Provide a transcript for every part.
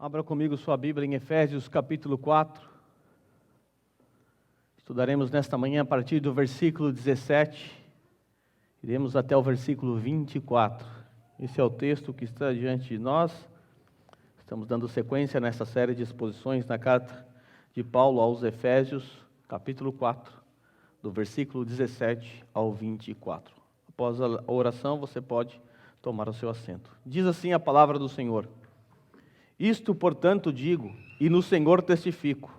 Abra comigo sua Bíblia em Efésios capítulo 4. Estudaremos nesta manhã a partir do versículo 17. Iremos até o versículo 24. Esse é o texto que está diante de nós. Estamos dando sequência nessa série de exposições na carta de Paulo aos Efésios, capítulo 4, do versículo 17 ao 24. Após a oração, você pode tomar o seu assento. Diz assim a palavra do Senhor: Isto, portanto, digo, e no Senhor testifico: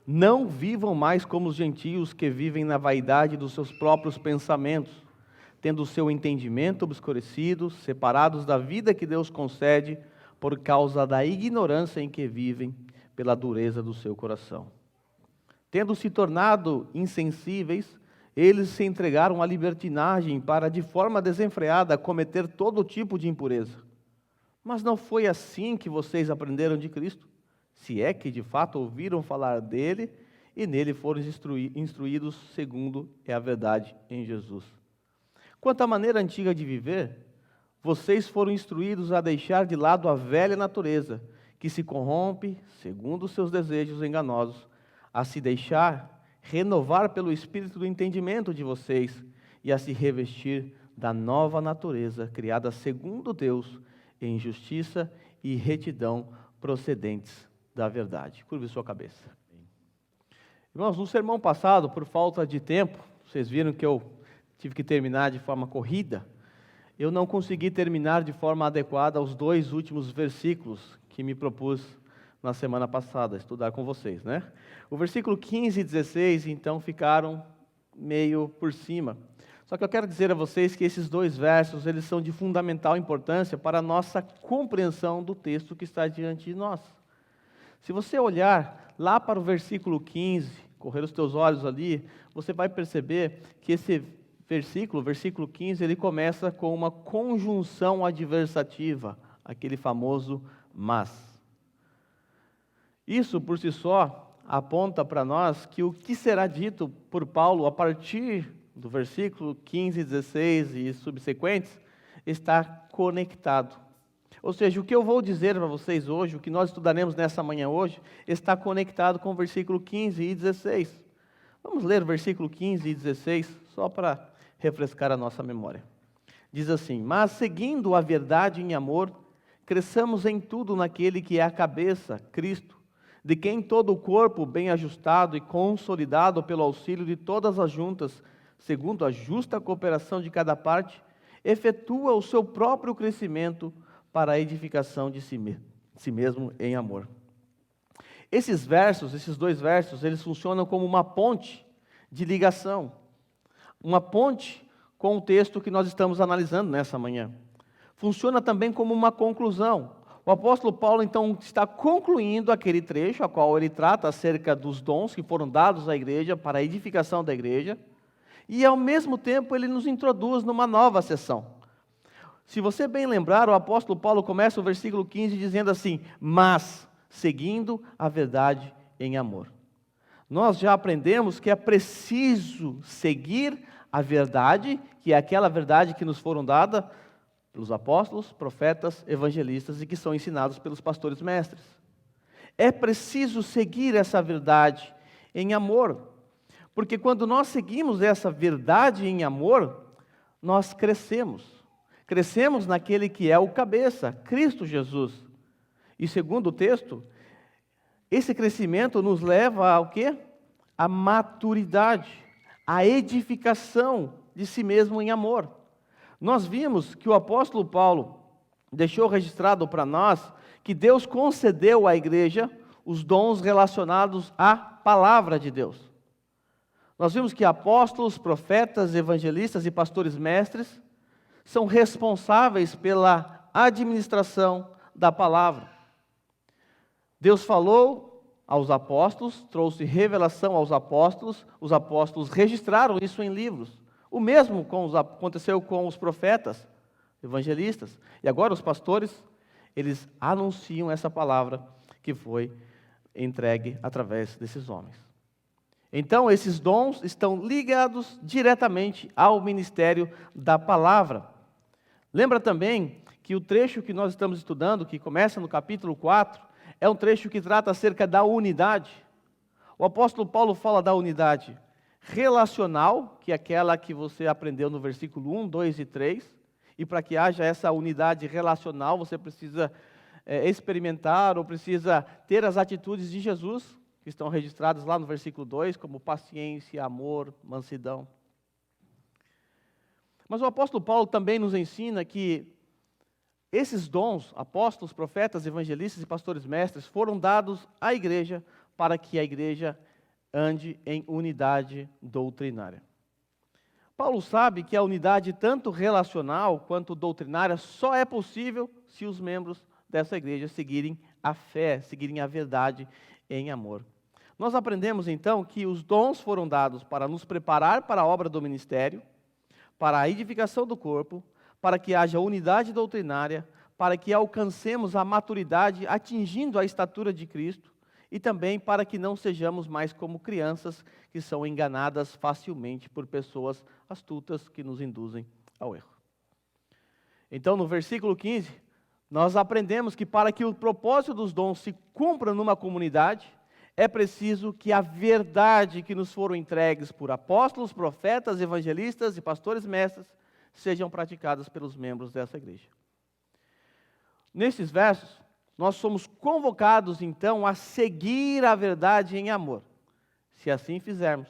não vivam mais como os gentios que vivem na vaidade dos seus próprios pensamentos, tendo o seu entendimento obscurecido, separados da vida que Deus concede, por causa da ignorância em que vivem, pela dureza do seu coração. Tendo se tornado insensíveis, eles se entregaram à libertinagem para, de forma desenfreada, cometer todo tipo de impureza. Mas não foi assim que vocês aprenderam de Cristo, se é que de fato ouviram falar dele e nele foram instruídos segundo é a verdade em Jesus. Quanto à maneira antiga de viver, vocês foram instruídos a deixar de lado a velha natureza, que se corrompe segundo os seus desejos enganosos, a se deixar renovar pelo Espírito do entendimento de vocês e a se revestir da nova natureza, criada segundo Deus, em justiça e retidão procedentes da verdade. Curve sua cabeça. Irmãos, no sermão passado, por falta de tempo, vocês viram que eu tive que terminar de forma corrida. Eu não consegui terminar de forma adequada os dois últimos versículos que me propus na semana passada, estudar com vocês, né? O versículo 15 e 16, então, ficaram meio por cima. Só que eu quero dizer a vocês que esses dois versos, eles são de fundamental importância para a nossa compreensão do texto que está diante de nós. Se você olhar lá para o versículo 15, correr os teus olhos ali, você vai perceber que esse versículo 15, ele começa com uma conjunção adversativa, aquele famoso mas. Isso, por si só, aponta para nós que o que será dito por Paulo a partir do versículo 15, 16 e subsequentes, está conectado. Ou seja, o que eu vou dizer para vocês hoje, o que nós estudaremos nessa manhã hoje, está conectado com o versículo 15 e 16. Vamos ler o versículo 15 e 16, só para refrescar a nossa memória. Diz assim: mas seguindo a verdade em amor, cresçamos em tudo naquele que é a cabeça, Cristo, de quem todo o corpo, bem ajustado e consolidado pelo auxílio de todas as juntas, segundo a justa cooperação de cada parte, efetua o seu próprio crescimento para a edificação de si mesmo em amor. Esses dois versos, eles funcionam como uma ponte de ligação, uma ponte com o texto que nós estamos analisando nessa manhã. Funciona também como uma conclusão. O apóstolo Paulo, então, está concluindo aquele trecho, a qual ele trata acerca dos dons que foram dados à igreja para a edificação da igreja, e, ao mesmo tempo, ele nos introduz numa nova sessão. Se você bem lembrar, o apóstolo Paulo começa o versículo 15 dizendo assim: mas, seguindo a verdade em amor. Nós já aprendemos que é preciso seguir a verdade, que é aquela verdade que nos foram dada pelos apóstolos, profetas, evangelistas e que são ensinados pelos pastores mestres. É preciso seguir essa verdade em amor. Porque quando nós seguimos essa verdade em amor, nós crescemos. Crescemos naquele que é o cabeça, Cristo Jesus. E segundo o texto, esse crescimento nos leva ao quê? A maturidade, a edificação de si mesmo em amor. Nós vimos que o apóstolo Paulo deixou registrado para nós que Deus concedeu à igreja os dons relacionados à palavra de Deus. Nós vimos que apóstolos, profetas, evangelistas e pastores mestres são responsáveis pela administração da palavra. Deus falou aos apóstolos, trouxe revelação aos apóstolos, os apóstolos registraram isso em livros. O mesmo aconteceu com os profetas, evangelistas, e agora os pastores, eles anunciam essa palavra que foi entregue através desses homens. Então, esses dons estão ligados diretamente ao ministério da palavra. Lembra também que o trecho que nós estamos estudando, que começa no capítulo 4, é um trecho que trata acerca da unidade. O apóstolo Paulo fala da unidade relacional, que é aquela que você aprendeu no versículo 1, 2 e 3. E para que haja essa unidade relacional, você precisa experimentar ou precisa ter as atitudes de Jesus, que estão registradas lá no versículo 2, como paciência, amor, mansidão. Mas o apóstolo Paulo também nos ensina que esses dons, apóstolos, profetas, evangelistas e pastores mestres, foram dados à igreja para que a igreja ande em unidade doutrinária. Paulo sabe que a unidade tanto relacional quanto doutrinária só é possível se os membros dessa igreja seguirem a fé, seguirem a verdade em amor. Nós aprendemos então que os dons foram dados para nos preparar para a obra do ministério, para a edificação do corpo, para que haja unidade doutrinária, para que alcancemos a maturidade atingindo a estatura de Cristo e também para que não sejamos mais como crianças que são enganadas facilmente por pessoas astutas que nos induzem ao erro. Então, no versículo 15, nós aprendemos que para que o propósito dos dons se cumpra numa comunidade, é preciso que a verdade que nos foram entregues por apóstolos, profetas, evangelistas e pastores mestres sejam praticadas pelos membros dessa igreja. Nesses versos, nós somos convocados, então, a seguir a verdade em amor. Se assim fizermos,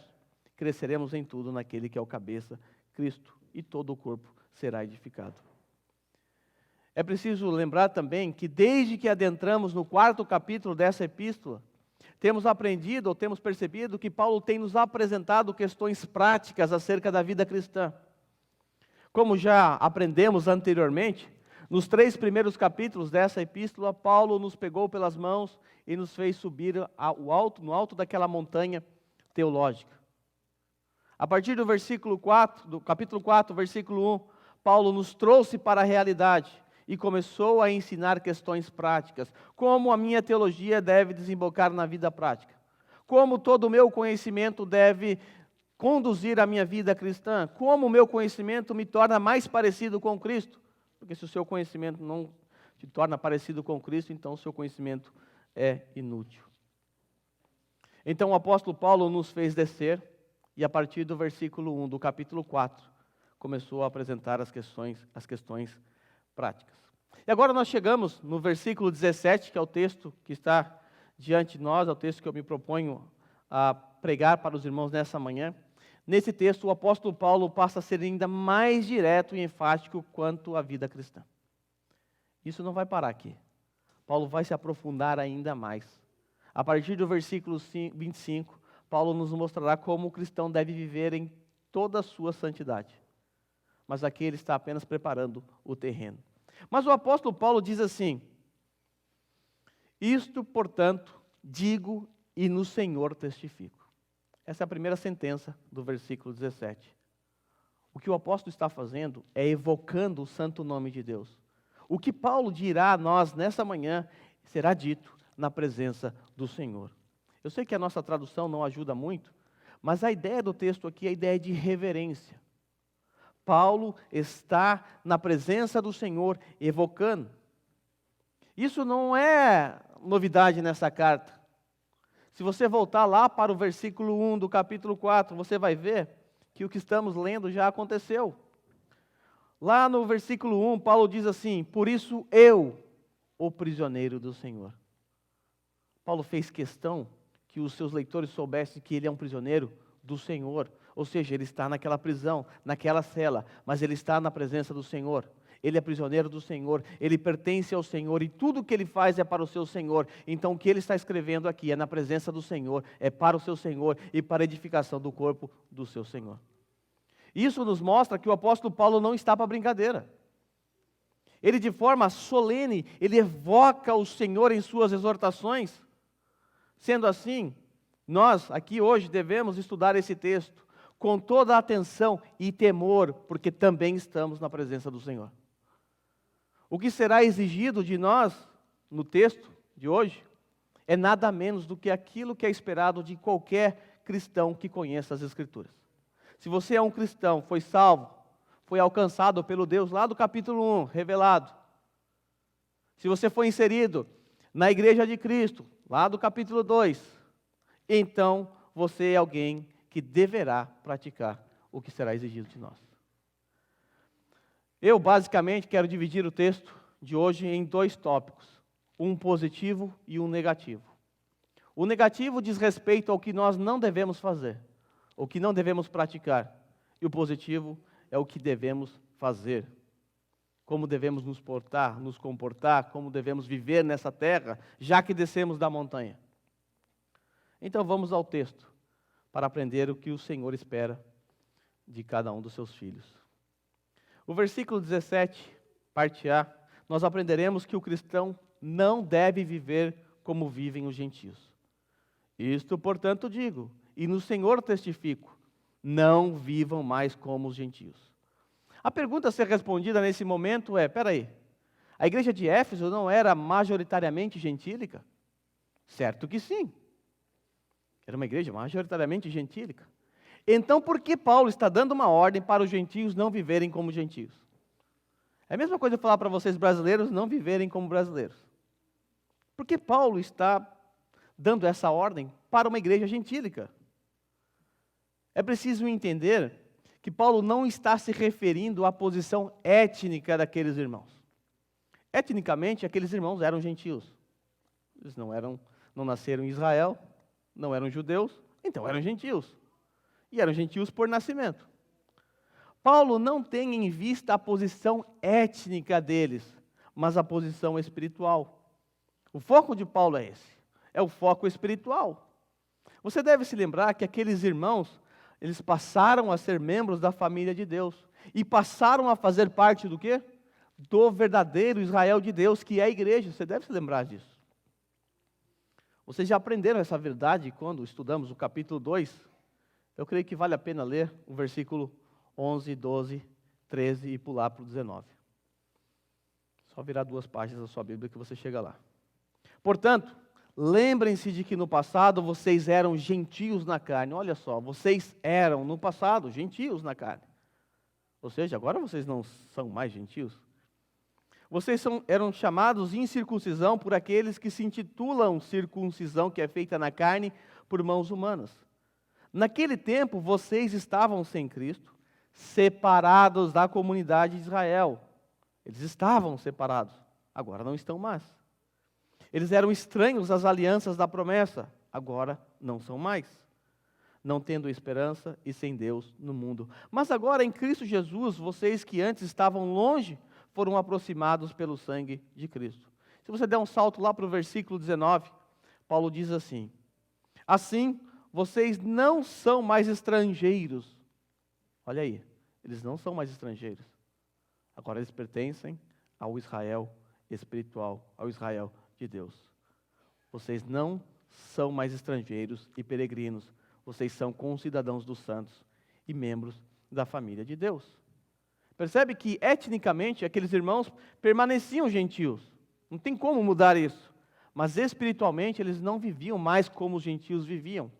cresceremos em tudo naquele que é o cabeça, Cristo, e todo o corpo será edificado. É preciso lembrar também que desde que adentramos no 4º capítulo dessa epístola, temos aprendido ou temos percebido que Paulo tem nos apresentado questões práticas acerca da vida cristã. Como já aprendemos anteriormente, nos 3 primeiros capítulos dessa epístola, Paulo nos pegou pelas mãos e nos fez subir no alto daquela montanha teológica. A partir do versículo 4, do capítulo 4, versículo 1, Paulo nos trouxe para a realidade e começou a ensinar questões práticas, como a minha teologia deve desembocar na vida prática, como todo o meu conhecimento deve conduzir a minha vida cristã, como o meu conhecimento me torna mais parecido com Cristo, porque se o seu conhecimento não te torna parecido com Cristo, então o seu conhecimento é inútil. Então o apóstolo Paulo nos fez descer, e a partir do versículo 1 do capítulo 4, começou a apresentar as questões práticas. E agora nós chegamos no versículo 17, que é o texto que está diante de nós, é o texto que eu me proponho a pregar para os irmãos nessa manhã. Nesse texto, o apóstolo Paulo passa a ser ainda mais direto e enfático quanto à vida cristã. Isso não vai parar aqui. Paulo vai se aprofundar ainda mais. A partir do versículo 25, Paulo nos mostrará como o cristão deve viver em toda a sua santidade. Mas aqui ele está apenas preparando o terreno. Mas o apóstolo Paulo diz assim: isto, portanto, digo e no Senhor testifico. Essa é a primeira sentença do versículo 17. O que o apóstolo está fazendo é evocando o santo nome de Deus. O que Paulo dirá a nós nessa manhã será dito na presença do Senhor. Eu sei que a nossa tradução não ajuda muito, mas a ideia do texto aqui é a ideia de reverência. Paulo está na presença do Senhor evocando. Isso não é novidade nessa carta. Se você voltar lá para o versículo 1 do capítulo 4, você vai ver que o que estamos lendo já aconteceu. Lá no versículo 1, Paulo diz assim: por isso eu, o prisioneiro do Senhor. Paulo fez questão que os seus leitores soubessem que ele é um prisioneiro do Senhor. Ou seja, ele está naquela prisão, naquela cela, mas ele está na presença do Senhor. Ele é prisioneiro do Senhor, ele pertence ao Senhor e tudo o que ele faz é para o seu Senhor. Então o que ele está escrevendo aqui é na presença do Senhor, é para o seu Senhor e para a edificação do corpo do seu Senhor. Isso nos mostra que o apóstolo Paulo não está para brincadeira. Ele de forma solene, ele evoca o Senhor em suas exortações. Sendo assim, nós aqui hoje devemos estudar esse texto com toda a atenção e temor, porque também estamos na presença do Senhor. O que será exigido de nós, no texto de hoje, é nada menos do que aquilo que é esperado de qualquer cristão que conheça as Escrituras. Se você é um cristão, foi salvo, foi alcançado pelo Deus lá do capítulo 1, revelado. Se você foi inserido na igreja de Cristo, lá do capítulo 2, então você é alguém que deverá praticar o que será exigido de nós. Eu, basicamente, quero dividir o texto de hoje em 2 tópicos, um positivo e um negativo. O negativo diz respeito ao que nós não devemos fazer, o que não devemos praticar, e o positivo é o que devemos fazer. Como devemos nos portar, nos comportar, como devemos viver nessa terra, já que descemos da montanha. Então vamos ao texto, para aprender o que o Senhor espera de cada um dos seus filhos. O versículo 17, parte A, nós aprenderemos que o cristão não deve viver como vivem os gentios. Isto, portanto, digo, e no Senhor testifico, não vivam mais como os gentios. A pergunta a ser respondida nesse momento é, peraí, a igreja de Éfeso não era majoritariamente gentílica? Certo que sim. Era uma igreja majoritariamente gentílica. Então, por que Paulo está dando uma ordem para os gentios não viverem como gentios? É a mesma coisa falar para vocês brasileiros não viverem como brasileiros. Por que Paulo está dando essa ordem para uma igreja gentílica? É preciso entender que Paulo não está se referindo à posição étnica daqueles irmãos. Etnicamente, aqueles irmãos eram gentios. Eles não nasceram em Israel, não eram judeus, então eram gentios. E eram gentios por nascimento. Paulo não tem em vista a posição étnica deles, mas a posição espiritual. O foco de Paulo é esse, é o foco espiritual. Você deve se lembrar que aqueles irmãos, eles passaram a ser membros da família de Deus, e passaram a fazer parte do quê? Do verdadeiro Israel de Deus, que é a igreja. Você deve se lembrar disso. Vocês já aprenderam essa verdade quando estudamos o capítulo 2? Eu creio que vale a pena ler o versículo 11, 12, 13 e pular para o 19. Só virar 2 páginas da sua Bíblia que você chega lá. Portanto, lembrem-se de que no passado vocês eram gentios na carne. Olha só, vocês eram no passado gentios na carne. Ou seja, agora vocês não são mais gentios. Vocês eram chamados incircuncisão por aqueles que se intitulam circuncisão, que é feita na carne por mãos humanas. Naquele tempo, vocês estavam sem Cristo, separados da comunidade de Israel. Eles estavam separados, agora não estão mais. Eles eram estranhos às alianças da promessa, agora não são mais. Não tendo esperança e sem Deus no mundo. Mas agora, em Cristo Jesus, vocês que antes estavam longe, foram aproximados pelo sangue de Cristo. Se você der um salto lá para o versículo 19, Paulo diz assim: assim, vocês não são mais estrangeiros. Olha aí, eles não são mais estrangeiros. Agora eles pertencem ao Israel espiritual, ao Israel de Deus. Vocês não são mais estrangeiros e peregrinos. Vocês são concidadãos dos santos e membros da família de Deus. Percebe que etnicamente aqueles irmãos permaneciam gentios. Não tem como mudar isso. Mas espiritualmente eles não viviam mais como os gentios viviam.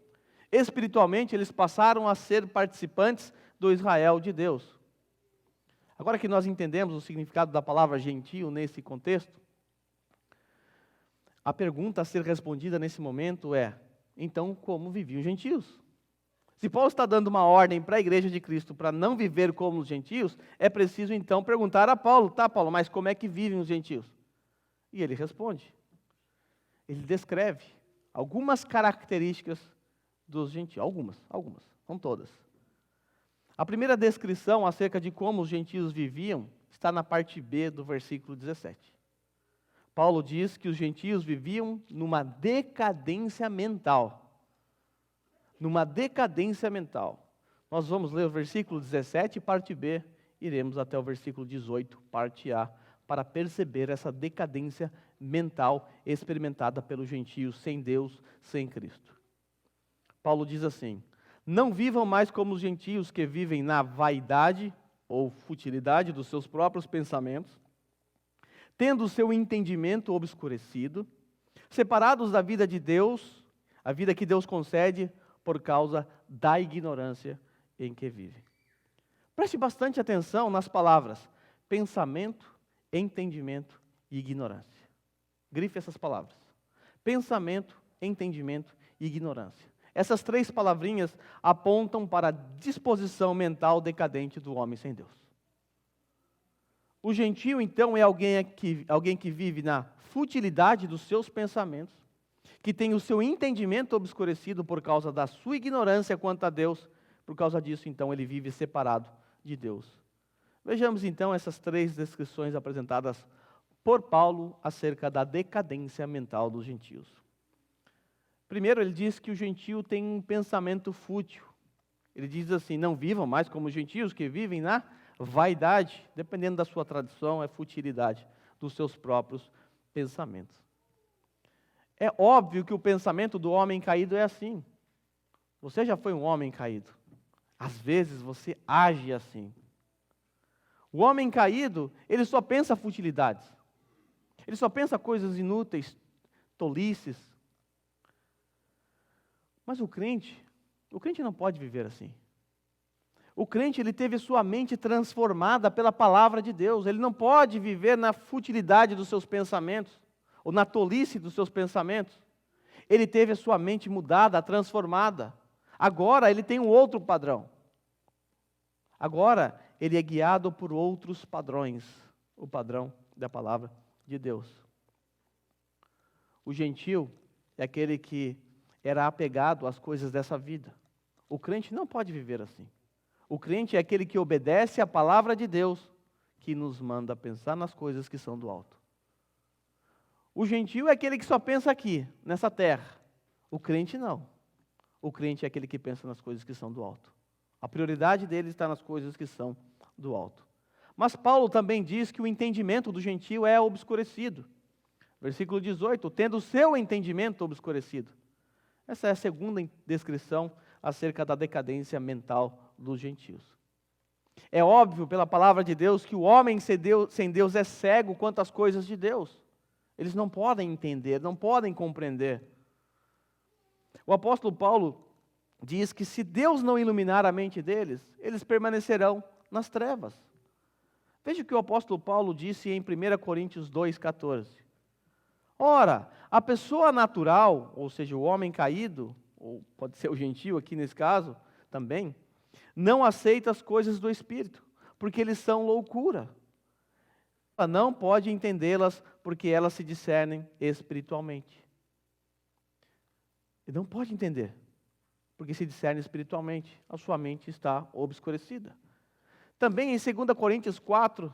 Espiritualmente, eles passaram a ser participantes do Israel de Deus. Agora que nós entendemos o significado da palavra gentio nesse contexto, a pergunta a ser respondida nesse momento é, então, como viviam os gentios? Se Paulo está dando uma ordem para a igreja de Cristo para não viver como os gentios, é preciso então perguntar a Paulo, tá, Paulo, mas como é que vivem os gentios? E ele responde. Ele descreve algumas características dos gentios, algumas, não todas. A primeira descrição acerca de como os gentios viviam está na parte B do versículo 17. Paulo diz que os gentios viviam numa decadência mental. Numa decadência mental. Nós vamos ler o versículo 17, parte B, iremos até o versículo 18, parte A, para perceber essa decadência mental experimentada pelos gentios sem Deus, sem Cristo. Paulo diz assim: não vivam mais como os gentios que vivem na vaidade ou futilidade dos seus próprios pensamentos, tendo o seu entendimento obscurecido, separados da vida de Deus, a vida que Deus concede por causa da ignorância em que vivem. Preste bastante atenção nas palavras pensamento, entendimento e ignorância. Grife essas palavras. pensamento, entendimento e ignorância. Essas três palavrinhas apontam para a disposição mental decadente do homem sem Deus. O gentio, então, é alguém que vive na futilidade dos seus pensamentos, que tem o seu entendimento obscurecido por causa da sua ignorância quanto a Deus. Por causa disso, então, ele vive separado de Deus. Vejamos, então, essas três descrições apresentadas por Paulo acerca da decadência mental dos gentios. Primeiro, ele diz que o gentio tem um pensamento fútil. Ele diz assim: não vivam mais como os gentios que vivem na vaidade, dependendo da sua tradição, é futilidade dos seus próprios pensamentos. É óbvio que o pensamento do homem caído é assim. Você já foi um homem caído. Às vezes você age assim. O homem caído, ele só pensa futilidades. Ele só pensa coisas inúteis, tolices. Mas o crente não pode viver assim. O crente, ele teve sua mente transformada pela palavra de Deus. Ele não pode viver na futilidade dos seus pensamentos, ou na tolice dos seus pensamentos. Ele teve a sua mente mudada, transformada. Agora ele tem um outro padrão. Agora ele é guiado por outros padrões, o padrão da palavra de Deus. O gentio é aquele que era apegado às coisas dessa vida. O crente não pode viver assim. O crente é aquele que obedece à palavra de Deus, que nos manda pensar nas coisas que são do alto. O gentio é aquele que só pensa aqui, nessa terra. O crente não. O crente é aquele que pensa nas coisas que são do alto. A prioridade dele está nas coisas que são do alto. Mas Paulo também diz que o entendimento do gentio é obscurecido. Versículo 18, tendo o seu entendimento obscurecido. Essa é a segunda descrição acerca da decadência mental dos gentios. É óbvio pela palavra de Deus que o homem sem Deus é cego quanto às coisas de Deus. Eles não podem entender, não podem compreender. O apóstolo Paulo diz que se Deus não iluminar a mente deles, eles permanecerão nas trevas. Veja o que o apóstolo Paulo disse em 1 Coríntios 2,14. Ora, a pessoa natural, ou seja, o homem caído, ou pode ser o gentio aqui nesse caso também, não aceita as coisas do Espírito, porque eles são loucura. Ela não pode entendê-las, porque elas se discernem espiritualmente. Ele não pode entender, porque se discerne espiritualmente, a sua mente está obscurecida. Também em 2 Coríntios 4,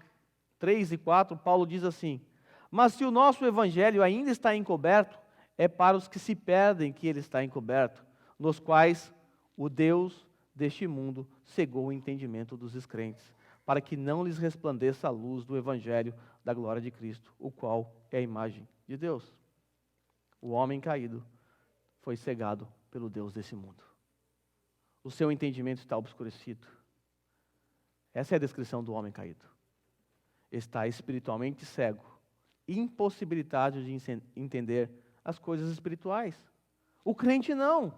3 e 4, Paulo diz assim: mas se o nosso evangelho ainda está encoberto, é para os que se perdem que ele está encoberto, nos quais o Deus deste mundo cegou o entendimento dos descrentes, para que não lhes resplandeça a luz do evangelho da glória de Cristo, o qual é a imagem de Deus. O homem caído foi cegado pelo Deus desse mundo. O seu entendimento está obscurecido. Essa é a descrição do homem caído. Está espiritualmente cego, impossibilitado de entender as coisas espirituais. O crente não.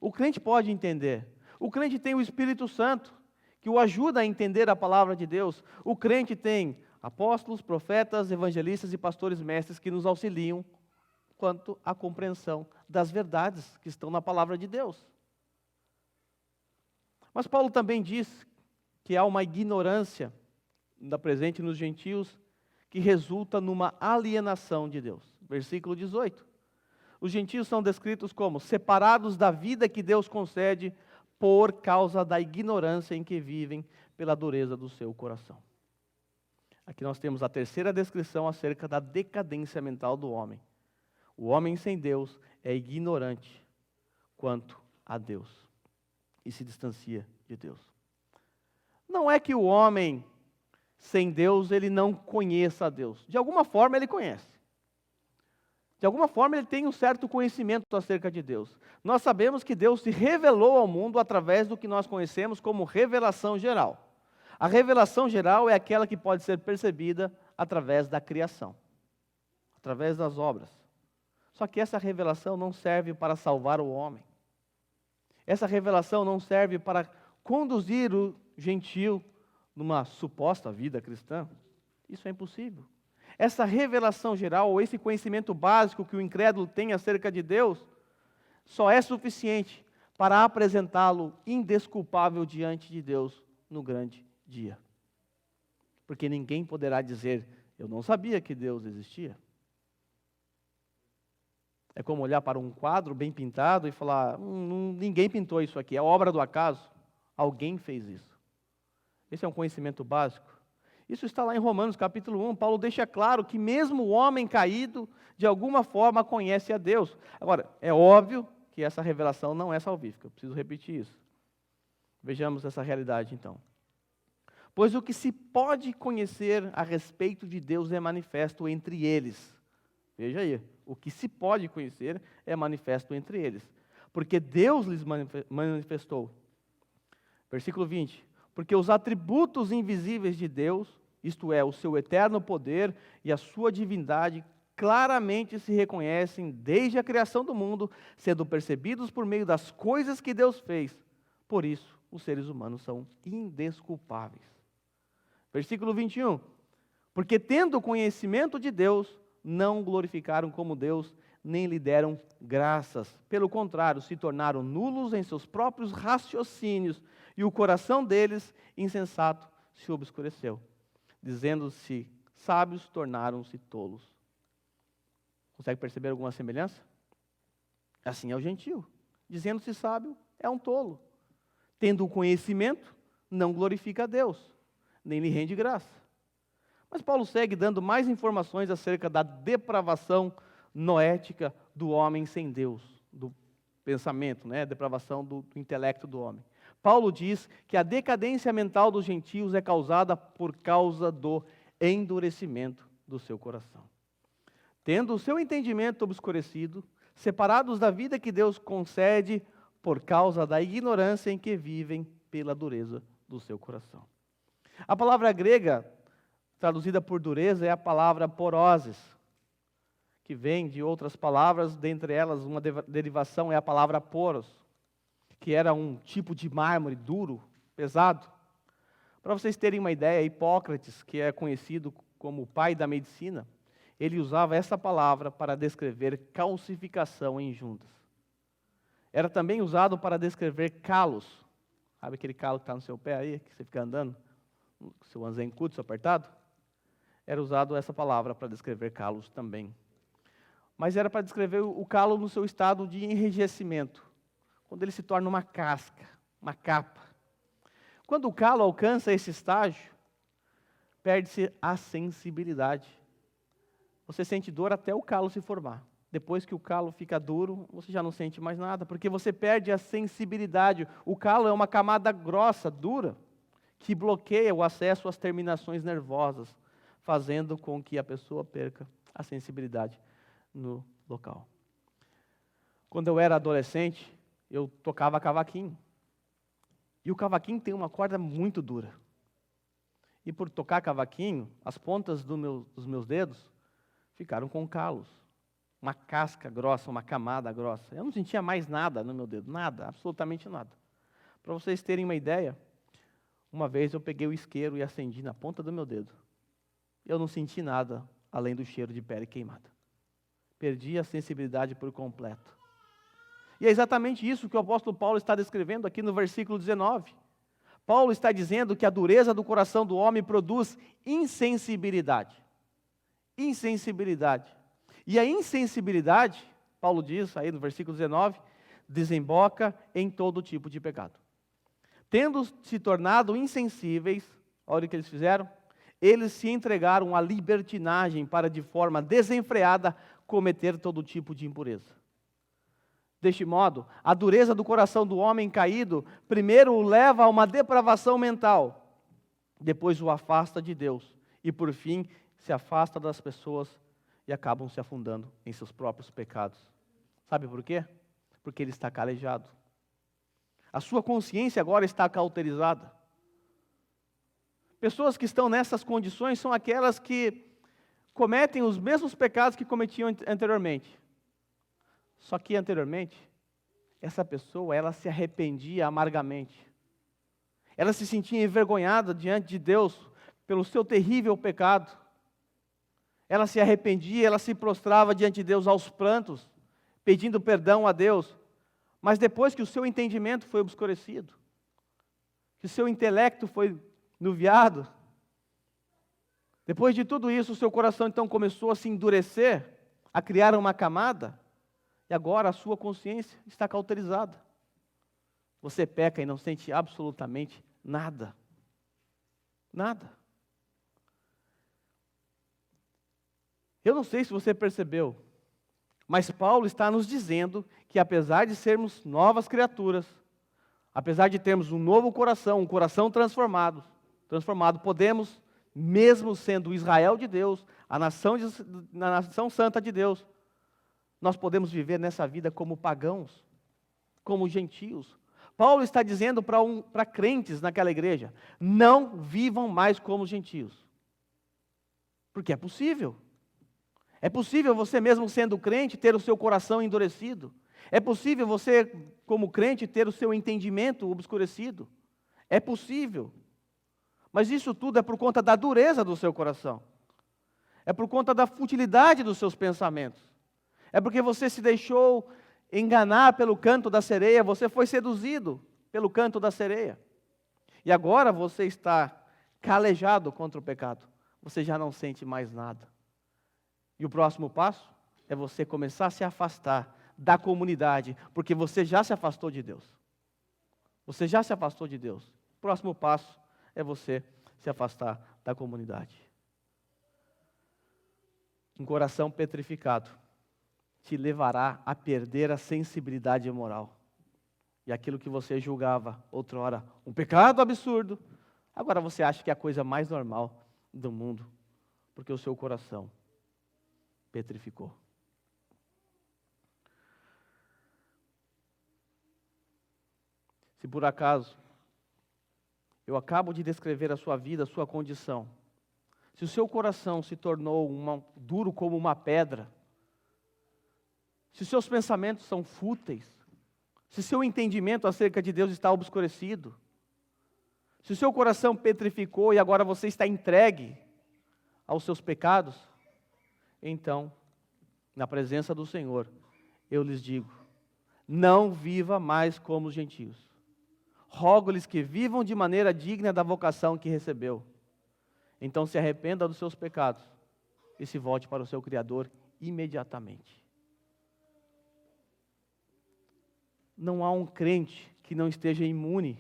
O crente pode entender. O crente tem o Espírito Santo, que o ajuda a entender a palavra de Deus. O crente tem apóstolos, profetas, evangelistas e pastores mestres que nos auxiliam quanto à compreensão das verdades que estão na palavra de Deus. Mas Paulo também diz que há uma ignorância presente nos gentios que resulta numa alienação de Deus. Versículo 18. Os gentios são descritos como separados da vida que Deus concede por causa da ignorância em que vivem pela dureza do seu coração. Aqui nós temos a terceira descrição acerca da decadência mental do homem. O homem sem Deus é ignorante quanto a Deus e se distancia de Deus. Não é que o homem sem Deus ele não conheça a Deus. De alguma forma ele conhece. De alguma forma ele tem um certo conhecimento acerca de Deus. Nós sabemos que Deus se revelou ao mundo através do que nós conhecemos como revelação geral. A revelação geral é aquela que pode ser percebida através da criação, através das obras. Só que essa revelação não serve para salvar o homem. Essa revelação não serve para conduzir o gentio numa suposta vida cristã. Isso é impossível. Essa revelação geral, ou esse conhecimento básico que o incrédulo tem acerca de Deus, só é suficiente para apresentá-lo indesculpável diante de Deus no grande dia. Porque ninguém poderá dizer, eu não sabia que Deus existia. É como olhar para um quadro bem pintado e falar, ninguém pintou isso aqui, é obra do acaso. Alguém fez isso. Esse é um conhecimento básico. Isso está lá em Romanos capítulo 1, Paulo deixa claro que mesmo o homem caído, de alguma forma conhece a Deus. Agora, é óbvio que essa revelação não é salvífica, eu preciso repetir isso. Vejamos essa realidade então. Pois o que se pode conhecer a respeito de Deus é manifesto entre eles. Veja aí, o que se pode conhecer é manifesto entre eles. Porque Deus lhes manifestou. Versículo 20. Porque os atributos invisíveis de Deus, isto é, o seu eterno poder e a sua divindade, claramente se reconhecem desde a criação do mundo, sendo percebidos por meio das coisas que Deus fez. Por isso, os seres humanos são indesculpáveis. Versículo 21. Porque tendo conhecimento de Deus, não glorificaram como Deus, nem lhe deram graças. Pelo contrário, se tornaram nulos em seus próprios raciocínios, e o coração deles, insensato, se obscureceu. Dizendo-se sábios, tornaram-se tolos. Consegue perceber alguma semelhança? Assim é o gentio. Dizendo-se sábio, é um tolo. Tendo o conhecimento, não glorifica a Deus, nem lhe rende graça. Mas Paulo segue dando mais informações acerca da depravação noética do homem sem Deus, do pensamento, depravação do intelecto do homem. Paulo diz que a decadência mental dos gentios é causada por causa do endurecimento do seu coração. Tendo o seu entendimento obscurecido, separados da vida que Deus concede por causa da ignorância em que vivem pela dureza do seu coração. A palavra grega, traduzida por dureza, é a palavra poroses, que vem de outras palavras, dentre elas uma derivação é a palavra poros, que era um tipo de mármore duro, pesado. Para vocês terem uma ideia, Hipócrates, que é conhecido como o pai da medicina, ele usava essa palavra para descrever calcificação em juntas. Era também usado para descrever calos. Sabe aquele calo que está no seu pé aí, que você fica andando, com seu anzencúdeo apertado? Era usado essa palavra para descrever calos também. Mas era para descrever o calo no seu estado de enrijecimento, quando ele se torna uma casca, uma capa. Quando o calo alcança esse estágio, perde-se a sensibilidade. Você sente dor até o calo se formar. Depois que o calo fica duro, você já não sente mais nada, porque você perde a sensibilidade. O calo é uma camada grossa, dura, que bloqueia o acesso às terminações nervosas, fazendo com que a pessoa perca a sensibilidade no local. Quando eu era adolescente, eu tocava cavaquinho. E o cavaquinho tem uma corda muito dura. E por tocar cavaquinho, as pontas dos meus dedos ficaram com calos. Uma casca grossa, uma camada grossa. Eu não sentia mais nada no meu dedo, nada, absolutamente nada. Para vocês terem uma ideia, uma vez eu peguei o isqueiro e acendi na ponta do meu dedo. Eu não senti nada além do cheiro de pele queimada. Perdi a sensibilidade por completo. E é exatamente isso que o apóstolo Paulo está descrevendo aqui no versículo 19. Paulo está dizendo que a dureza do coração do homem produz insensibilidade. Insensibilidade. E a insensibilidade, Paulo diz aí no versículo 19, desemboca em todo tipo de pecado. Tendo se tornado insensíveis, olha o que eles fizeram, eles se entregaram à libertinagem para de forma desenfreada cometer todo tipo de impureza. Deste modo, a dureza do coração do homem caído, primeiro o leva a uma depravação mental, depois o afasta de Deus, e por fim se afasta das pessoas e acabam se afundando em seus próprios pecados. Sabe por quê? Porque ele está calejado. A sua consciência agora está cauterizada. Pessoas que estão nessas condições são aquelas que cometem os mesmos pecados que cometiam anteriormente. Só que anteriormente, essa pessoa, ela se arrependia amargamente. Ela se sentia envergonhada diante de Deus pelo seu terrível pecado. ela se arrependia, ela se prostrava diante de Deus aos prantos, pedindo perdão a Deus. Mas depois que o seu entendimento foi obscurecido, que o seu intelecto foi nuviado, depois de tudo isso, o seu coração então começou a se endurecer, a criar uma camada, e agora a sua consciência está cauterizada. Você peca e não sente absolutamente nada. Nada. Eu não sei se você percebeu, mas Paulo está nos dizendo que apesar de sermos novas criaturas, apesar de termos um novo coração, um coração transformado, podemos, mesmo sendo o Israel de Deus, a nação santa de Deus, nós podemos viver nessa vida como pagãos, como gentios. Paulo está dizendo para crentes naquela igreja, não vivam mais como gentios. Porque é possível. É possível você mesmo sendo crente ter o seu coração endurecido. É possível você, como crente, ter o seu entendimento obscurecido. É possível. Mas isso tudo é por conta da dureza do seu coração. É por conta da futilidade dos seus pensamentos. É porque você se deixou enganar pelo canto da sereia, você foi seduzido pelo canto da sereia. E agora você está calejado contra o pecado. Você já não sente mais nada. E o próximo passo é você começar a se afastar da comunidade, porque você já se afastou de Deus. Você já se afastou de Deus. O próximo passo é você se afastar da comunidade. Um coração petrificado te levará a perder a sensibilidade moral. E aquilo que você julgava outrora um pecado absurdo, agora você acha que é a coisa mais normal do mundo, porque o seu coração petrificou. Se por acaso eu acabo de descrever a sua vida, a sua condição, se o seu coração se tornou duro como uma pedra, se os seus pensamentos são fúteis, se seu entendimento acerca de Deus está obscurecido, se o seu coração petrificou e agora você está entregue aos seus pecados, então, na presença do Senhor, eu lhes digo, não viva mais como os gentios. Rogo-lhes que vivam de maneira digna da vocação que recebeu. Então se arrependa dos seus pecados e se volte para o seu Criador imediatamente. Não há um crente que não esteja imune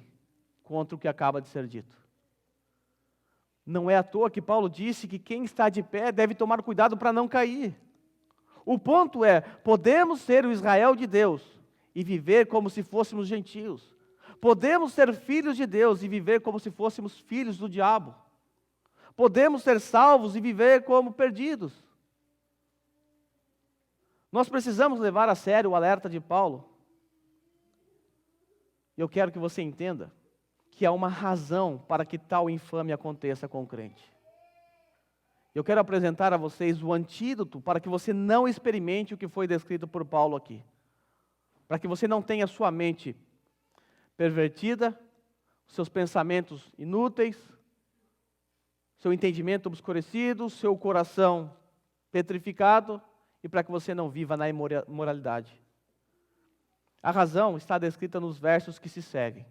contra o que acaba de ser dito. Não é à toa que Paulo disse que quem está de pé deve tomar cuidado para não cair. O ponto é, podemos ser o Israel de Deus e viver como se fôssemos gentios. Podemos ser filhos de Deus e viver como se fôssemos filhos do diabo. Podemos ser salvos e viver como perdidos. Nós precisamos levar a sério o alerta de Paulo. Eu quero que você entenda que há uma razão para que tal infâmia aconteça com o crente. Eu quero apresentar a vocês o antídoto para que você não experimente o que foi descrito por Paulo aqui. Para que você não tenha sua mente pervertida, seus pensamentos inúteis, seu entendimento obscurecido, seu coração petrificado, e para que você não viva na imoralidade. A razão está descrita nos versos que se seguem.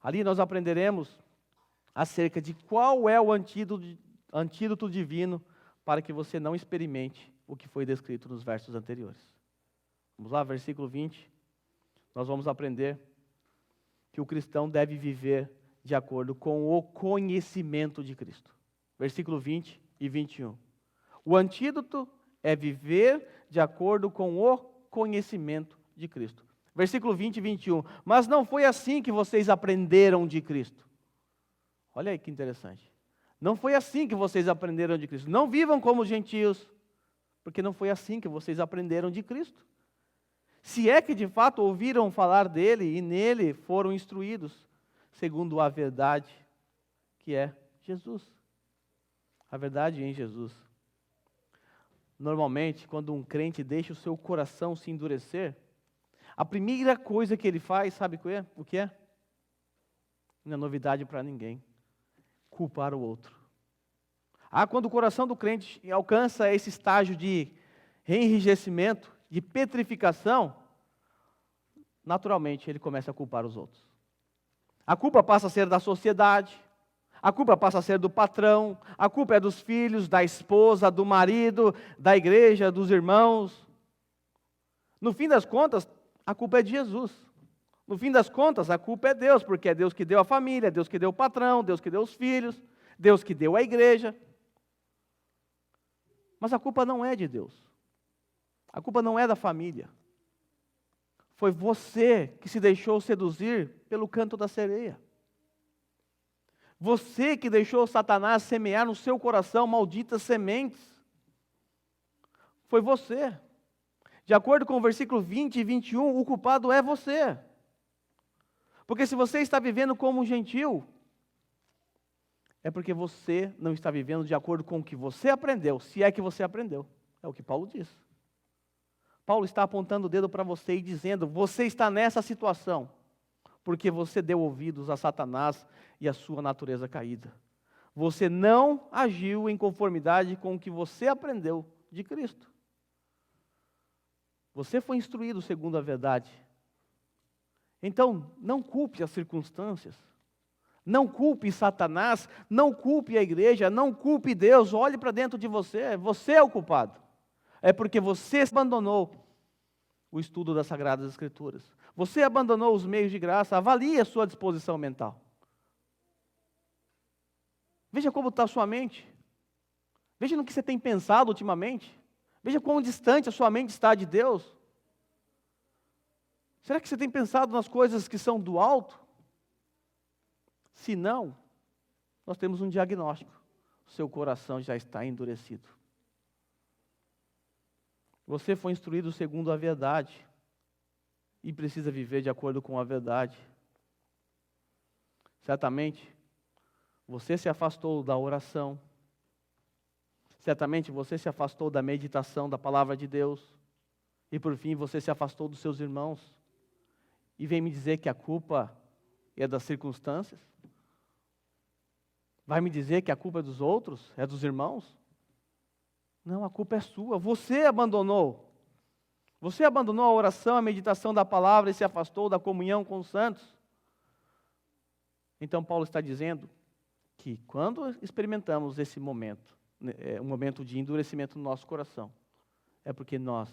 Ali nós aprenderemos acerca de qual é o antídoto divino para que você não experimente o que foi descrito nos versos anteriores. Vamos lá, versículo 20. Nós vamos aprender que o cristão deve viver de acordo com o conhecimento de Cristo. Versículo 20 e 21. O antídoto é viver de acordo com o conhecimento de Cristo. Versículo 20 e 21. Mas não foi assim que vocês aprenderam de Cristo. Olha aí que interessante. Não foi assim que vocês aprenderam de Cristo. Não vivam como gentios, porque não foi assim que vocês aprenderam de Cristo. Se é que de fato ouviram falar dele e nele foram instruídos, segundo a verdade que é Jesus. A verdade em Jesus. Normalmente, quando um crente deixa o seu coração se endurecer, a primeira coisa que ele faz, sabe o que é? Não é novidade para ninguém. Culpar o outro. Quando o coração do crente alcança esse estágio de reenrijecimento, de petrificação, naturalmente ele começa a culpar os outros. A culpa passa a ser da sociedade, a culpa passa a ser do patrão, a culpa é dos filhos, da esposa, do marido, da igreja, dos irmãos. No fim das contas, a culpa é de Jesus. No fim das contas, a culpa é Deus, porque é Deus que deu a família, é Deus que deu o patrão, Deus que deu os filhos, Deus que deu a igreja. Mas a culpa não é de Deus. A culpa não é da família. Foi você que se deixou seduzir pelo canto da sereia. Você que deixou Satanás semear no seu coração malditas sementes. Foi você. De acordo com o versículo 20 e 21, o culpado é você. Porque se você está vivendo como um gentil, é porque você não está vivendo de acordo com o que você aprendeu, se é que você aprendeu. É o que Paulo diz. Paulo está apontando o dedo para você e dizendo, você está nessa situação, porque você deu ouvidos a Satanás e a sua natureza caída. Você não agiu em conformidade com o que você aprendeu de Cristo. Você foi instruído segundo a verdade. Então, não culpe as circunstâncias. Não culpe Satanás, não culpe a igreja, não culpe Deus. Olhe para dentro de você, você é o culpado. É porque você abandonou o estudo das Sagradas Escrituras. Você abandonou os meios de graça, avalie a sua disposição mental. Veja como está a sua mente. Veja no que você tem pensado ultimamente. Veja quão distante a sua mente está de Deus. Será que você tem pensado nas coisas que são do alto? Se não, nós temos um diagnóstico. O seu coração já está endurecido. Você foi instruído segundo a verdade e precisa viver de acordo com a verdade. Certamente, você se afastou da oração. Certamente, você se afastou da meditação da palavra de Deus. E, por fim, você se afastou dos seus irmãos. E vem me dizer que a culpa é das circunstâncias? Vai me dizer que a culpa é dos outros? É dos irmãos? Não, a culpa é sua. Você abandonou. Você abandonou a oração, a meditação da palavra e se afastou da comunhão com os santos. Então, Paulo está dizendo que quando experimentamos esse momento, um momento de endurecimento no nosso coração, é porque nós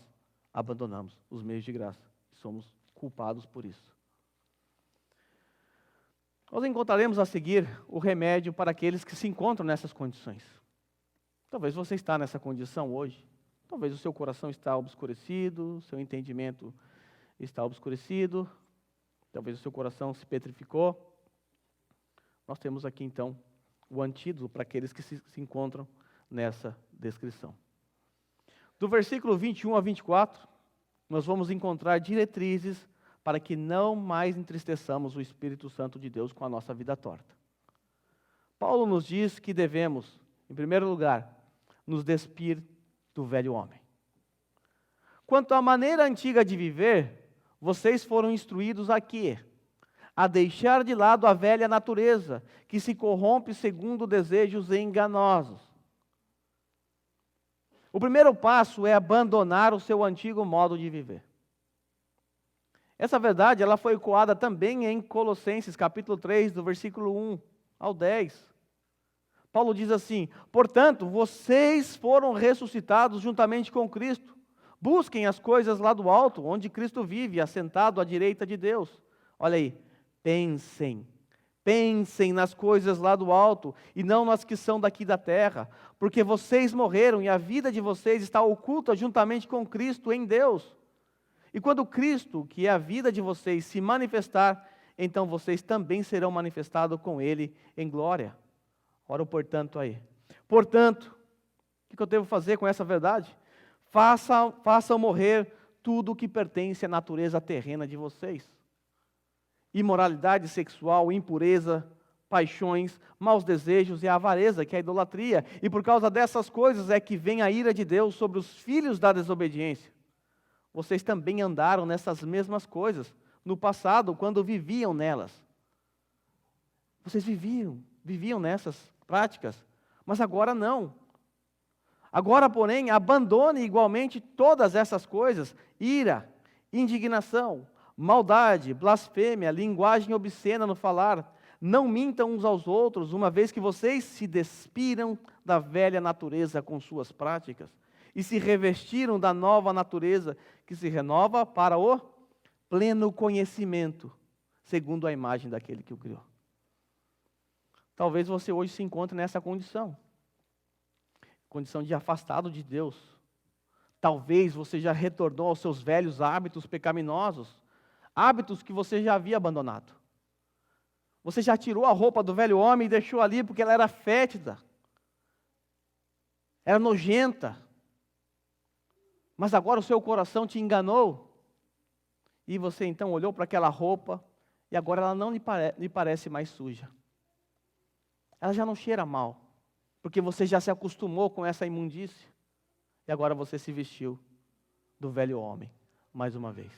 abandonamos os meios de graça. Somos culpados por isso. Nós encontraremos a seguir o remédio para aqueles que se encontram nessas condições. Talvez você está nessa condição hoje. Talvez o seu coração está obscurecido, o seu entendimento está obscurecido. Talvez o seu coração se petrificou. Nós temos aqui, então, o antídoto para aqueles que se encontram nessa descrição. Do versículo 21 a 24, nós vamos encontrar diretrizes para que não mais entristeçamos o Espírito Santo de Deus com a nossa vida torta. Paulo nos diz que devemos, em primeiro lugar, nos despir do velho homem. Quanto à maneira antiga de viver, vocês foram instruídos aqui, a deixar de lado a velha natureza, que se corrompe segundo desejos enganosos. O primeiro passo é abandonar o seu antigo modo de viver. Essa verdade, ela foi ecoada também em Colossenses, capítulo 3, do versículo 1 ao 10. Paulo diz assim, portanto, vocês foram ressuscitados juntamente com Cristo. Busquem as coisas lá do alto, onde Cristo vive, assentado à direita de Deus. Olha aí, pensem nas coisas lá do alto, e não nas que são daqui da terra, porque vocês morreram e a vida de vocês está oculta juntamente com Cristo em Deus. E quando Cristo, que é a vida de vocês, se manifestar, então vocês também serão manifestados com Ele em glória. Ora, portanto, aí. Portanto, o que eu devo fazer com essa verdade? Façam morrer tudo o que pertence à natureza terrena de vocês. Imoralidade sexual, impureza, paixões, maus desejos e a avareza, que é a idolatria. E por causa dessas coisas é que vem a ira de Deus sobre os filhos da desobediência. Vocês também andaram nessas mesmas coisas no passado, quando viviam nelas. Vocês viviam nessas práticas, Mas agora não. Agora, porém, abandone igualmente todas essas coisas: ira, indignação, maldade, blasfêmia, linguagem obscena no falar. Não mintam uns aos outros, uma vez que vocês se despiram da velha natureza com suas práticas e se revestiram da nova natureza, que se renova para o pleno conhecimento, segundo a imagem daquele que o criou. Talvez você hoje se encontre nessa condição de afastado de Deus. Talvez você já retornou aos seus velhos hábitos pecaminosos, hábitos que você já havia abandonado. Você já tirou a roupa do velho homem e deixou ali porque ela era fétida, era nojenta. Mas agora o seu coração te enganou, e você então olhou para aquela roupa, e agora ela não lhe parece mais suja. Ela já não cheira mal, porque você já se acostumou com essa imundície, e agora você se vestiu do velho homem, mais uma vez.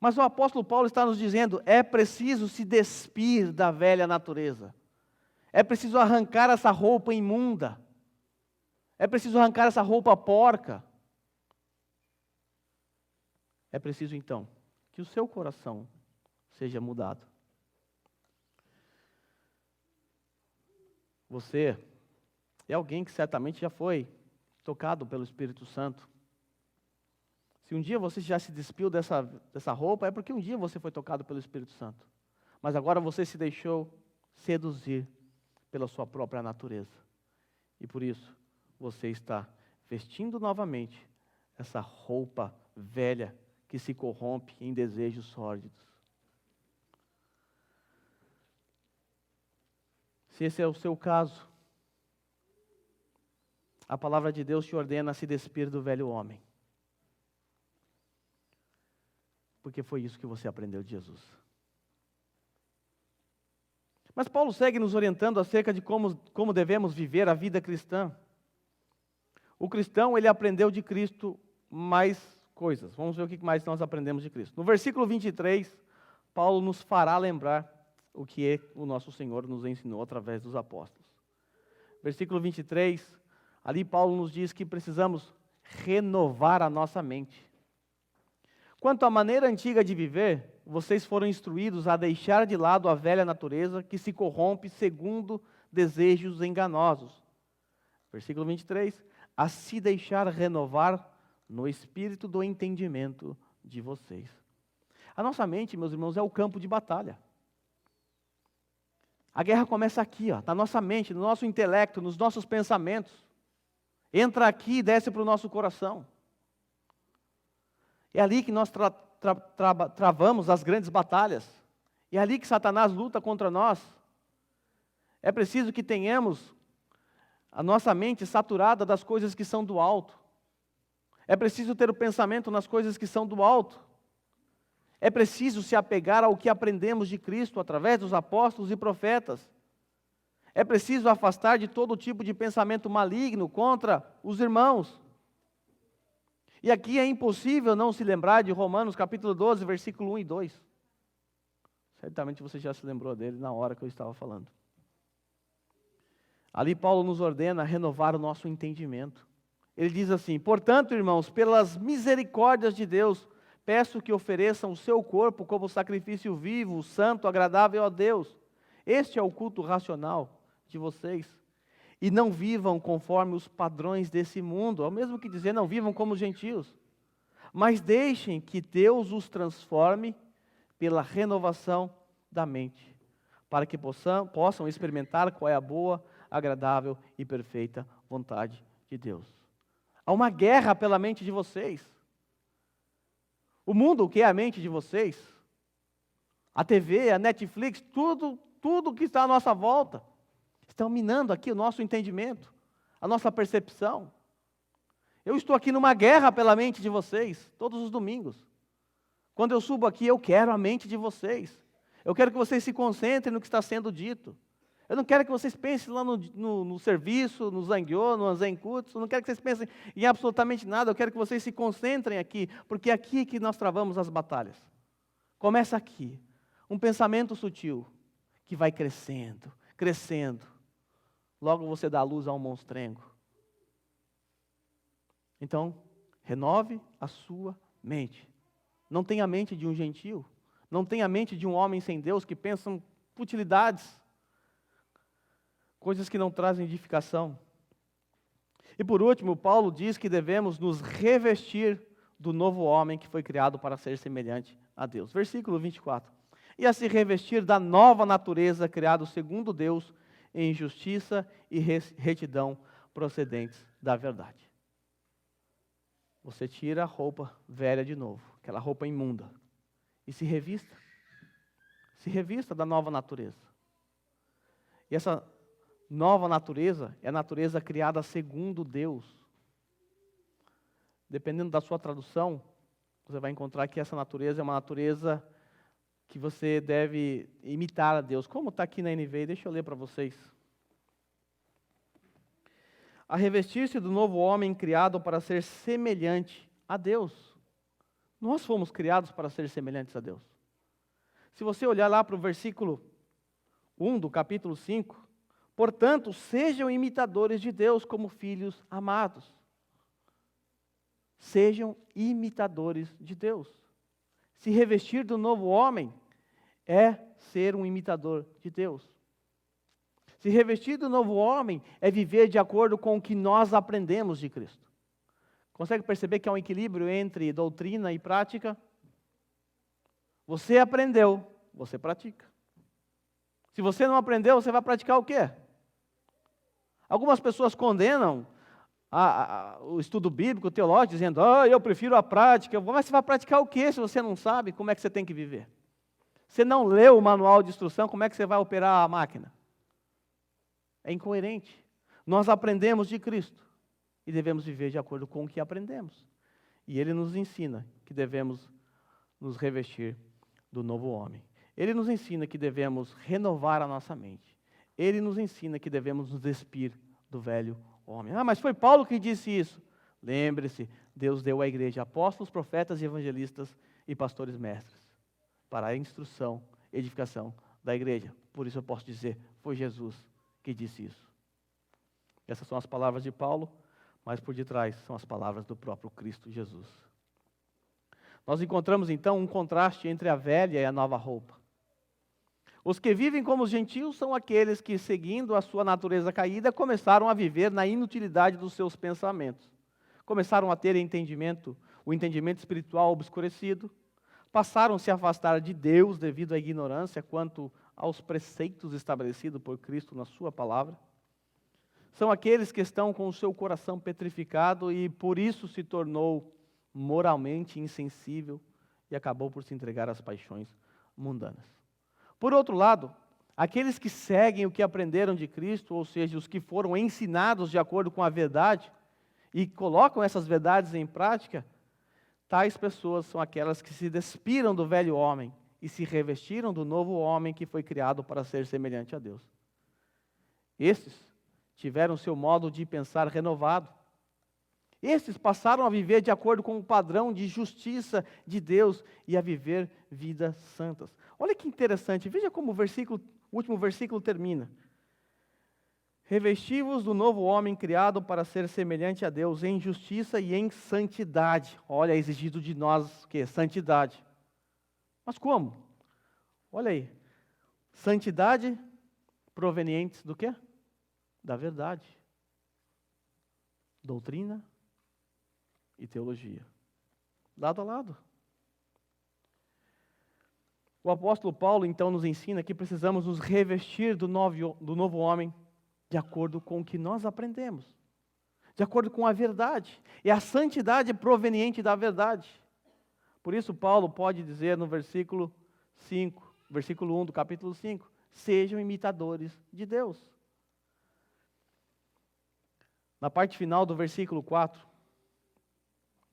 Mas o apóstolo Paulo está nos dizendo, é preciso se despir da velha natureza. É preciso arrancar essa roupa imunda. É preciso arrancar essa roupa porca. É preciso então que o seu coração seja mudado. Você é alguém que certamente já foi tocado pelo Espírito Santo. Se um dia você já se despiu dessa roupa, é porque um dia você foi tocado pelo Espírito Santo. Mas agora você se deixou seduzir pela sua própria natureza. E por isso, você está vestindo novamente essa roupa velha que se corrompe em desejos sórdidos. Se esse é o seu caso, a palavra de Deus te ordena a se despir do velho homem. Porque foi isso que você aprendeu de Jesus. Mas Paulo segue nos orientando acerca de como devemos viver a vida cristã. O cristão, ele aprendeu de Cristo mais coisas. Vamos ver o que mais nós aprendemos de Cristo. No versículo 23, Paulo nos fará lembrar o que o nosso Senhor nos ensinou através dos apóstolos. Versículo 23, ali Paulo nos diz que precisamos renovar a nossa mente. Quanto à maneira antiga de viver, vocês foram instruídos a deixar de lado a velha natureza que se corrompe segundo desejos enganosos. Versículo 23, a se deixar renovar no espírito do entendimento de vocês. A nossa mente, meus irmãos, é o campo de batalha. A guerra começa aqui, na nossa mente, no nosso intelecto, nos nossos pensamentos. Entra aqui e desce para o nosso coração. É ali que nós travamos as grandes batalhas. É ali que Satanás luta contra nós. É preciso que tenhamos a nossa mente saturada das coisas que são do alto. É preciso ter o pensamento nas coisas que são do alto. É preciso se apegar ao que aprendemos de Cristo através dos apóstolos e profetas. É preciso afastar de todo tipo de pensamento maligno contra os irmãos. E aqui é impossível não se lembrar de Romanos capítulo 12, versículo 1 e 2. Certamente você já se lembrou dele na hora que eu estava falando. Ali Paulo nos ordena renovar o nosso entendimento. Ele diz assim: portanto, irmãos, pelas misericórdias de Deus, peço que ofereçam o seu corpo como sacrifício vivo, santo, agradável a Deus. Este é o culto racional de vocês. E não vivam conforme os padrões desse mundo. É o mesmo que dizer, não vivam como gentios. Mas deixem que Deus os transforme pela renovação da mente, para que possam experimentar qual é a boa, agradável e perfeita vontade de Deus. Há uma guerra pela mente de vocês. O mundo, o que é a mente de vocês? A TV, a Netflix, tudo que está à nossa volta, estão minando aqui o nosso entendimento, a nossa percepção. Eu estou aqui numa guerra pela mente de vocês, todos os domingos. Quando eu subo aqui, eu quero a mente de vocês. Eu quero que vocês se concentrem no que está sendo dito. Eu não quero que vocês pensem lá no serviço, no Zanguiô, no Zenkutsu. Eu não quero que vocês pensem em absolutamente nada. Eu quero que vocês se concentrem aqui, porque é aqui que nós travamos as batalhas. Começa aqui. Um pensamento sutil que vai crescendo, crescendo. logo você dá luz a um monstrengo. Então, renove a sua mente. Não tenha a mente de um gentio. Não tenha a mente de um homem sem Deus que pensa futilidades, coisas que não trazem edificação. E por último, Paulo diz que devemos nos revestir do novo homem que foi criado para ser semelhante a Deus. Versículo 24. E a se revestir da nova natureza, criado segundo Deus, em justiça e retidão procedentes da verdade. Você tira a roupa velha de novo, aquela roupa imunda, e se revista. Se revista da nova natureza. E essa nova natureza é a natureza criada segundo Deus. Dependendo da sua tradução, você vai encontrar que essa natureza é uma natureza que você deve imitar a Deus. Como está aqui na NVI, deixa eu ler para vocês. A revestir-se do novo homem criado para ser semelhante a Deus. Nós fomos criados para ser semelhantes a Deus. Se você olhar lá para o versículo 1 do capítulo 5, portanto, sejam imitadores de Deus como filhos amados. Sejam imitadores de Deus. Se revestir do novo homem é ser um imitador de Deus. Se revestir do novo homem é viver de acordo com o que nós aprendemos de Cristo. Consegue perceber que há um equilíbrio entre doutrina e prática? Você aprendeu, você pratica. Se você não aprendeu, você vai praticar o quê? Algumas pessoas condenam o estudo bíblico, teológico, dizendo, eu prefiro a prática. Mas você vai praticar o quê se você não sabe como é que você tem que viver? Você não leu o manual de instrução, como é que você vai operar a máquina? É incoerente. Nós aprendemos de Cristo e devemos viver de acordo com o que aprendemos. E Ele nos ensina que devemos nos revestir do novo homem. Ele nos ensina que devemos renovar a nossa mente. Ele nos ensina que devemos nos despir do velho homem. Mas foi Paulo que disse isso. Lembre-se, Deus deu à igreja apóstolos, profetas, evangelistas e pastores mestres para a instrução, edificação da igreja. Por isso eu posso dizer, foi Jesus que disse isso. Essas são as palavras de Paulo, mas por detrás são as palavras do próprio Cristo Jesus. Nós encontramos então um contraste entre a velha e a nova roupa. Os que vivem como os gentios são aqueles que, seguindo a sua natureza caída, começaram a viver na inutilidade dos seus pensamentos. Começaram a ter o entendimento espiritual obscurecido, passaram a se afastar de Deus devido à ignorância quanto aos preceitos estabelecidos por Cristo na sua palavra. São aqueles que estão com o seu coração petrificado e por isso se tornou moralmente insensível e acabou por se entregar às paixões mundanas. Por outro lado, aqueles que seguem o que aprenderam de Cristo, ou seja, os que foram ensinados de acordo com a verdade e colocam essas verdades em prática, tais pessoas são aquelas que se despiram do velho homem e se revestiram do novo homem que foi criado para ser semelhante a Deus. Estes tiveram seu modo de pensar renovado. Estes passaram a viver de acordo com o padrão de justiça de Deus e a viver vidas santas. Olha que interessante, veja como o último versículo termina. Revesti-vos do novo homem criado para ser semelhante a Deus em justiça e em santidade. Olha, é exigido de nós o quê? Santidade. Mas como? Olha aí. Santidade provenientes do quê? Da verdade. Doutrina e teologia. Lado a lado. O apóstolo Paulo, então, nos ensina que precisamos nos revestir do novo homem de acordo com o que nós aprendemos, de acordo com a verdade. E a santidade é proveniente da verdade. Por isso, Paulo pode dizer no versículo 1 do capítulo 5, sejam imitadores de Deus. Na parte final do versículo 4,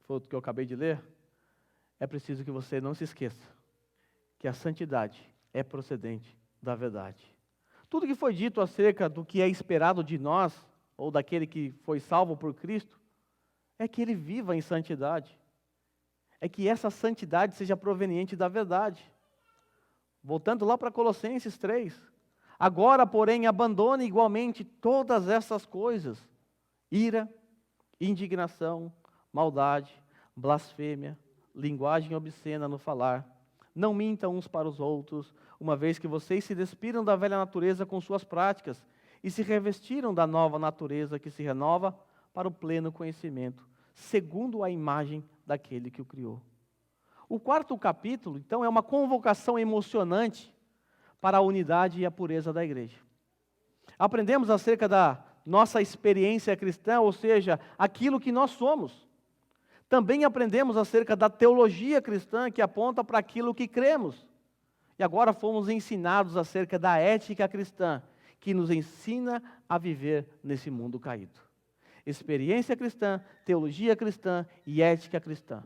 foi o que eu acabei de ler, é preciso que você não se esqueça que a santidade é procedente da verdade. Tudo que foi dito acerca do que é esperado de nós, ou daquele que foi salvo por Cristo, é que ele viva em santidade. É que essa santidade seja proveniente da verdade. Voltando lá para Colossenses 3, Agora, porém, abandone igualmente todas essas coisas: ira, indignação, maldade, blasfêmia, linguagem obscena no falar. Não mintam uns para os outros, uma vez que vocês se despiram da velha natureza com suas práticas e se revestiram da nova natureza que se renova para o pleno conhecimento, segundo a imagem daquele que o criou. O quarto capítulo, então, é uma convocação emocionante para a unidade e a pureza da igreja. Aprendemos acerca da nossa experiência cristã, ou seja, aquilo que nós somos. Também aprendemos acerca da teologia cristã, que aponta para aquilo que cremos. E agora fomos ensinados acerca da ética cristã, que nos ensina a viver nesse mundo caído. Experiência cristã, teologia cristã e ética cristã.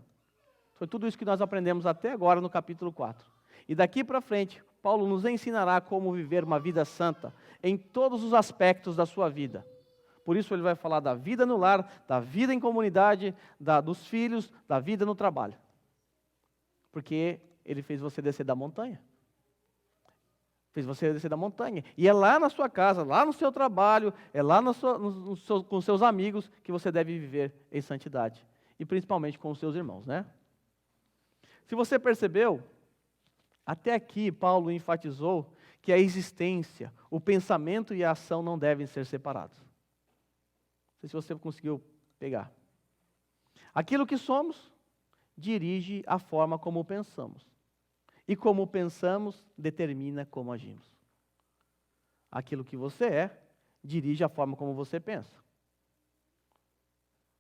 Foi tudo isso que nós aprendemos até agora no capítulo 4. E daqui para frente, Paulo nos ensinará como viver uma vida santa em todos os aspectos da sua vida. Por isso ele vai falar da vida no lar, da vida em comunidade, dos filhos, da vida no trabalho. Porque ele fez você descer da montanha. Fez você descer da montanha. E é lá na sua casa, lá no seu trabalho, é lá com seus amigos que você deve viver em santidade. E principalmente com os seus irmãos, né? Se você percebeu, até aqui Paulo enfatizou que a existência, o pensamento e a ação não devem ser separados. Não sei se você conseguiu pegar. Aquilo que somos dirige a forma como pensamos. E como pensamos determina como agimos. Aquilo que você é dirige a forma como você pensa.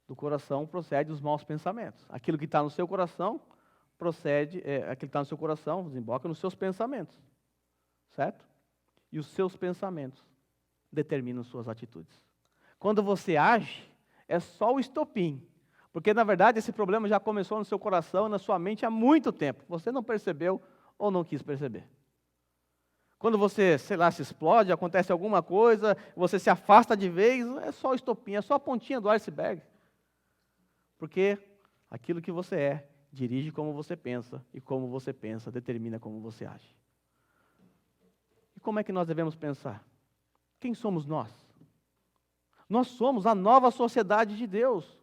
Do coração procede os maus pensamentos. Aquilo que está no seu coração aquilo que está no seu coração desemboca nos seus pensamentos. Certo? E os seus pensamentos determinam suas atitudes. Quando você age, é só o estopim. Porque, na verdade, esse problema já começou no seu coração e na sua mente há muito tempo. Você não percebeu ou não quis perceber. Quando você, sei lá, se explode, acontece alguma coisa, você se afasta de vez, é só o estopim, é só a pontinha do iceberg. Porque aquilo que você é dirige como você pensa, e como você pensa determina como você age. E como é que nós devemos pensar? Quem somos nós? Nós somos a nova sociedade de Deus.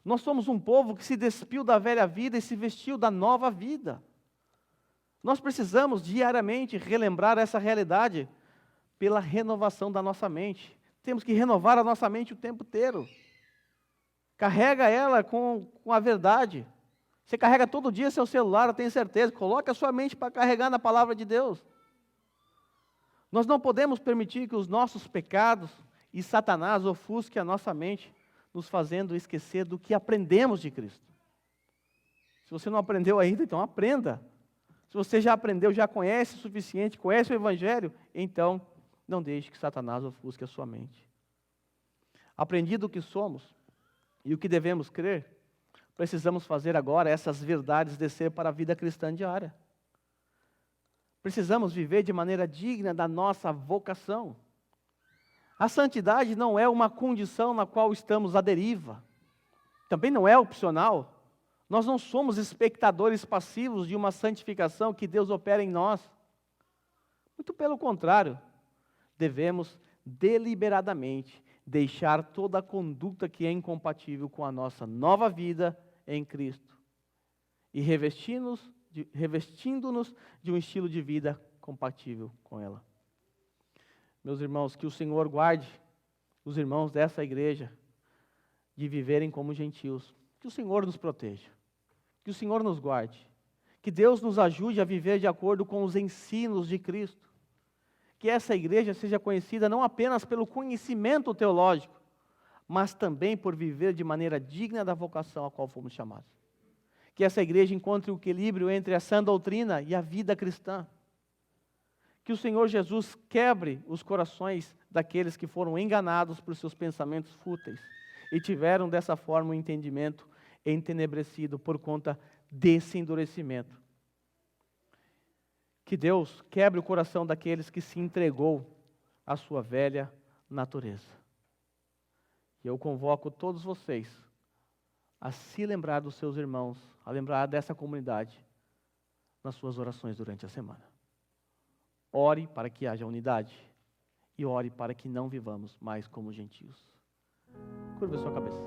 Nós somos um povo que se despiu da velha vida e se vestiu da nova vida. Nós precisamos diariamente relembrar essa realidade pela renovação da nossa mente. Temos que renovar a nossa mente o tempo inteiro. Carrega ela com a verdade. Você carrega todo dia seu celular, eu tenho certeza. Coloque a sua mente para carregar na palavra de Deus. Nós não podemos permitir que os nossos pecados e Satanás ofusquem a nossa mente, nos fazendo esquecer do que aprendemos de Cristo. Se você não aprendeu ainda, então aprenda. Se você já aprendeu, já conhece o suficiente, conhece o Evangelho, então não deixe que Satanás ofusque a sua mente. Aprendido o que somos e o que devemos crer, precisamos fazer agora essas verdades descer para a vida cristã diária. Precisamos viver de maneira digna da nossa vocação. A santidade não é uma condição na qual estamos à deriva. Também não é opcional. Nós não somos espectadores passivos de uma santificação que Deus opera em nós. Muito pelo contrário, devemos deliberadamente deixar toda a conduta que é incompatível com a nossa nova vida em Cristo e revestindo-nos de um estilo de vida compatível com ela. Meus irmãos, que o Senhor guarde os irmãos dessa igreja de viverem como gentios. Que o Senhor nos proteja. Que o Senhor nos guarde. Que Deus nos ajude a viver de acordo com os ensinos de Cristo. Que essa igreja seja conhecida não apenas pelo conhecimento teológico, mas também por viver de maneira digna da vocação a qual fomos chamados. Que essa igreja encontre o equilíbrio entre a sã doutrina e a vida cristã. Que o Senhor Jesus quebre os corações daqueles que foram enganados por seus pensamentos fúteis e tiveram dessa forma um entendimento entenebrecido por conta desse endurecimento. Que Deus quebre o coração daqueles que se entregou à sua velha natureza. E eu convoco todos vocês a se lembrar dos seus irmãos, a lembrar dessa comunidade nas suas orações durante a semana. Ore para que haja unidade. e ore para que não vivamos mais como gentios. Curva a sua cabeça.